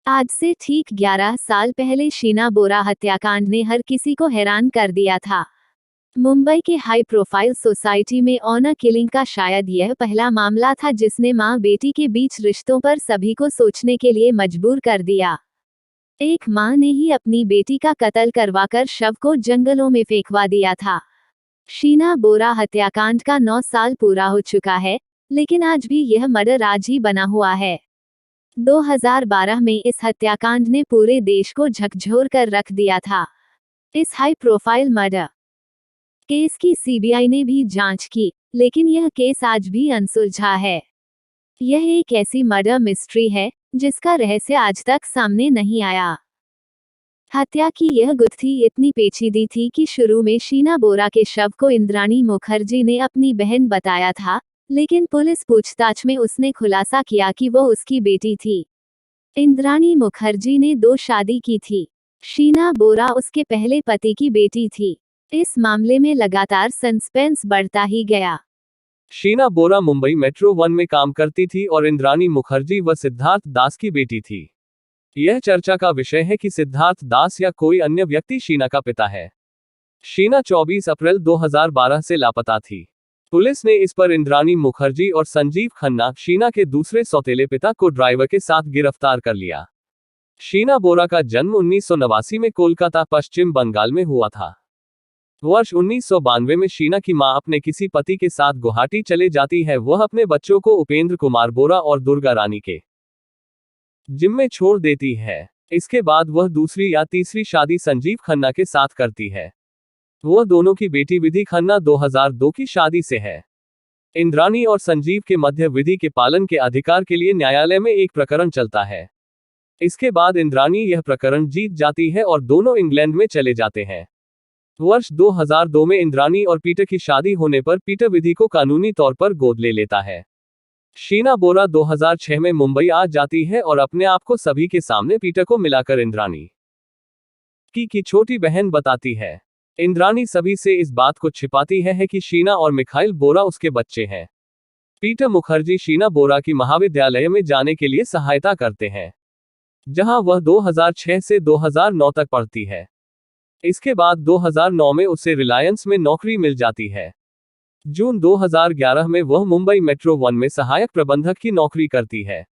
आज से ठीक 11 साल पहले शीना बोरा हत्याकांड ने हर किसी को हैरान कर दिया था। मुंबई के हाई प्रोफाइल सोसाइटी में ऑनर किलिंग का शायद यह पहला मामला था जिसने मां बेटी के बीच रिश्तों पर सभी को सोचने के लिए मजबूर कर दिया। एक मां ने ही अपनी बेटी का कत्ल करवाकर शव को जंगलों में फेंकवा दिया था। शीना बोरा हत्याकांड का 9 साल पूरा हो चुका है, लेकिन आज भी यह मर्डर आज ही बना हुआ है। 2012 में इस हत्याकांड ने पूरे देश को झकझोर कर रख दिया था। इस हाई प्रोफाइल मर्डर केस की सीबीआई ने भी जांच की, लेकिन यह केस आज भी अनसुलझा है। यह एक ऐसी मर्डर मिस्ट्री है जिसका रहस्य आज तक सामने नहीं आया। हत्या की यह गुत्थी इतनी पेचीदी थी कि शुरू में शीना बोरा के शव को इंद्राणी मुखर्जी ने अपनी बहन बताया था, लेकिन पुलिस पूछताछ में उसने खुलासा किया कि वो उसकी बेटी थी। इंद्राणी मुखर्जी ने 2 शादी की थी। शीना बोरा उसके पहले पति की बेटी थी। इस मामले में लगातार सस्पेंस बढ़ता ही गया। शीना बोरा मुंबई मेट्रो 1 में काम करती थी और इंद्राणी मुखर्जी व सिद्धार्थ दास की बेटी थी। यह चर्चा का विषय है कि सिद्धार्थ दास या कोई अन्य व्यक्ति शीना का पिता है। शीना 24 अप्रैल 2012 से लापता थी। पुलिस ने इस पर इंद्राणी मुखर्जी और संजीव खन्ना, शीना के दूसरे सौतेले पिता को ड्राइवर के साथ गिरफ्तार कर लिया। शीना बोरा का जन्म 1989 में कोलकाता, पश्चिम बंगाल में हुआ था। वर्ष 1992 में शीना की मां अपने किसी पति के साथ गुवाहाटी चले जाती है। वह अपने बच्चों को उपेंद्र कुमार बोरा और दुर्गा रानी के जिम्मे छोड़ देती है। इसके बाद वह दूसरी या तीसरी शादी संजीव खन्ना के साथ करती है। वह दोनों की बेटी विधि खन्ना 2002 की शादी से है। इंद्राणी और संजीव के मध्य विधि के पालन के अधिकार के लिए न्यायालय में एक प्रकरण चलता है। इसके बाद इंद्राणी यह प्रकरण जीत जाती है और दोनों इंग्लैंड में चले जाते हैं। वर्ष 2002 में इंद्राणी और पीटर की शादी होने पर पीटर विधि को कानूनी तौर पर गोद ले लेता है। शीना बोरा 2006 में मुंबई आ जाती है और अपने आप को सभी के सामने पीटर को मिलाकर इंद्राणी की छोटी बहन बताती है। इंद्राणी सभी से इस बात को छिपाती है कि शीना और मिखाइल बोरा उसके बच्चे हैं। पीटर मुखर्जी शीना बोरा की महाविद्यालय में जाने के लिए सहायता करते हैं, जहां वह 2006 से 2009 तक पढ़ती है। इसके बाद 2009 में उसे रिलायंस में नौकरी मिल जाती है। जून 2011 में वह मुंबई मेट्रो 1 में सहायक प्रबंधक की नौकरी करती है।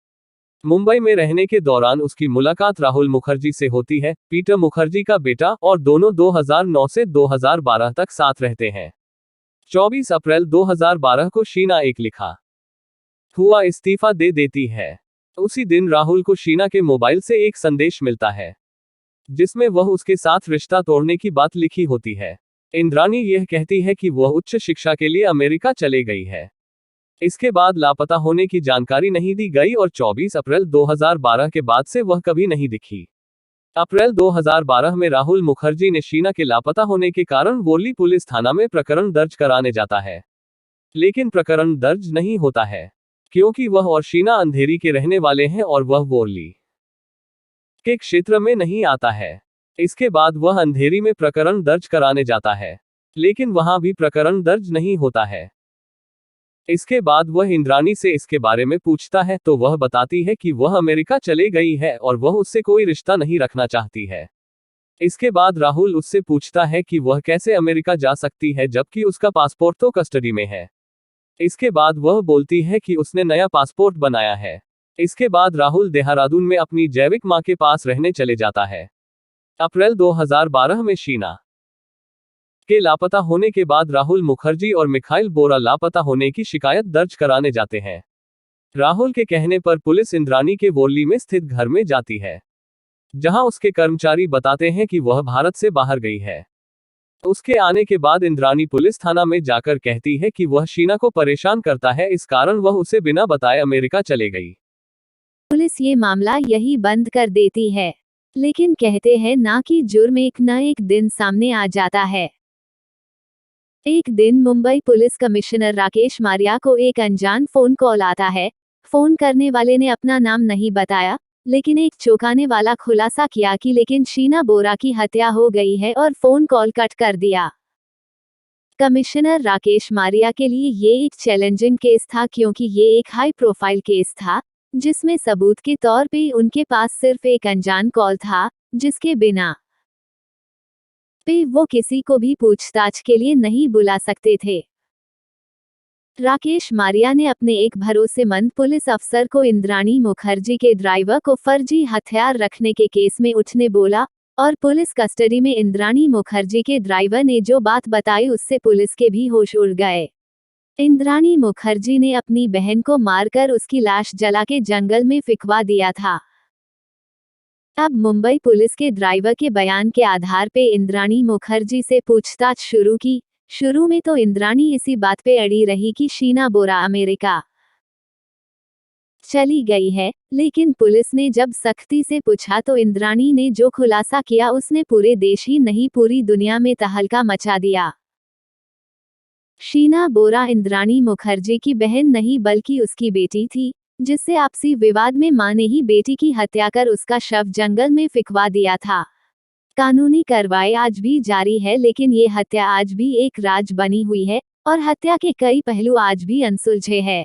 मुंबई में रहने के दौरान उसकी मुलाकात राहुल मुखर्जी से होती है, पीटर मुखर्जी का बेटा, और दोनों 2009 से 2012 तक साथ रहते हैं। 24 अप्रैल 2012 को शीना एक लिखा हुआ इस्तीफा दे देती है। उसी दिन राहुल को शीना के मोबाइल से एक संदेश मिलता है, जिसमें वह उसके साथ रिश्ता तोड़ने की बात लिखी होती है। इंद्राणी यह कहती है कि वह उच्च शिक्षा के लिए अमेरिका चले गई है। इसके बाद लापता होने की जानकारी नहीं दी गई और 24 अप्रैल 2012 के बाद से वह कभी नहीं दिखी। अप्रैल 2012 में राहुल मुखर्जी ने शीना के लापता होने के कारण वोरली पुलिस थाना में प्रकरण दर्ज कराने जाता है, लेकिन प्रकरण दर्ज नहीं होता है क्योंकि वह और शीना अंधेरी के रहने वाले हैं और वह वोरली के क्षेत्र में नहीं आता है। इसके बाद वह अंधेरी में प्रकरण दर्ज कराने जाता है, लेकिन वहां भी प्रकरण दर्ज नहीं होता है। इसके बाद वह इंद्राणी से इसके बारे में पूछता है तो वह बताती है कि वह अमेरिका चले गई है और वह उससे कोई रिश्ता नहीं रखना चाहती है। इसके बाद राहुल उससे पूछता है कि वह कैसे अमेरिका जा सकती है जबकि उसका पासपोर्ट तो कस्टडी में है। इसके बाद वह बोलती है कि उसने नया पासपोर्ट बनाया है। इसके बाद राहुल देहरादून में अपनी जैविक मां के पास रहने चले जाता है। अप्रैल 2012 में शीना के लापता होने के बाद राहुल मुखर्जी और मिखाइल बोरा लापता होने की शिकायत दर्ज कराने जाते हैं। राहुल के कहने पर पुलिस इंद्राणी के वोरली में स्थित घर में जाती है, जहां उसके कर्मचारी बताते हैं कि वह भारत से बाहर गई है। उसके आने के बाद इंद्राणी पुलिस थाना में जाकर कहती है कि वह शीना को परेशान करता है, इस कारण वह उसे बिना बताए अमेरिका चले गई। पुलिस ये मामला यही बंद कर देती है, लेकिन कहते हैं ना कि जुर्म एक न एक दिन सामने आ जाता है। एक दिन मुंबई पुलिस कमिश्नर राकेश मारिया को एक अनजान फोन कॉल आता है। फोन करने वाले ने अपना नाम नहीं बताया, लेकिन एक चौंकाने वाला खुलासा किया कि लेकिन शीना बोरा की हत्या हो गई है और फोन कॉल कट कर दिया। कमिश्नर राकेश मारिया के लिए ये एक चैलेंजिंग केस था क्योंकि ये एक हाई प्रोफाइल केस था, जिसमें सबूत के तौर पे उनके पास सिर्फ एक अनजान कॉल था, जिसके बिना पे वो किसी को भी पूछताछ के लिए नहीं बुला सकते थे। राकेश मारिया ने अपने एक भरोसेमंद पुलिस अफसर को इंद्राणी मुखर्जी के ड्राइवर को फर्जी हथियार रखने के केस में उठने बोला, और पुलिस कस्टडी में इंद्राणी मुखर्जी के ड्राइवर ने जो बात बताई उससे पुलिस के भी होश उड़ गए। इंद्राणी मुखर्जी ने अपनी बहन को मारकर उसकी लाश जला के जंगल में फिकवा दिया था। अब मुंबई पुलिस के ड्राइवर के बयान के आधार पे इंद्राणी मुखर्जी से पूछताछ शुरू की। शुरू में तो इंद्राणी इसी बात पे अड़ी रही कि शीना बोरा अमेरिका चली गई है, लेकिन पुलिस ने जब सख्ती से पूछा तो इंद्राणी ने जो खुलासा किया उसने पूरे देश ही नहीं पूरी दुनिया में तहलका मचा दिया। शीना बोरा इंद्राणी मुखर्जी की बहन नहीं बल्कि उसकी बेटी थी, जिससे आपसी विवाद में मां ने ही बेटी की हत्या कर उसका शव जंगल में फिकवा दिया था। कानूनी कार्रवाई आज भी जारी है, लेकिन ये हत्या आज भी एक राज बनी हुई है और हत्या के कई पहलू आज भी अनसुलझे हैं।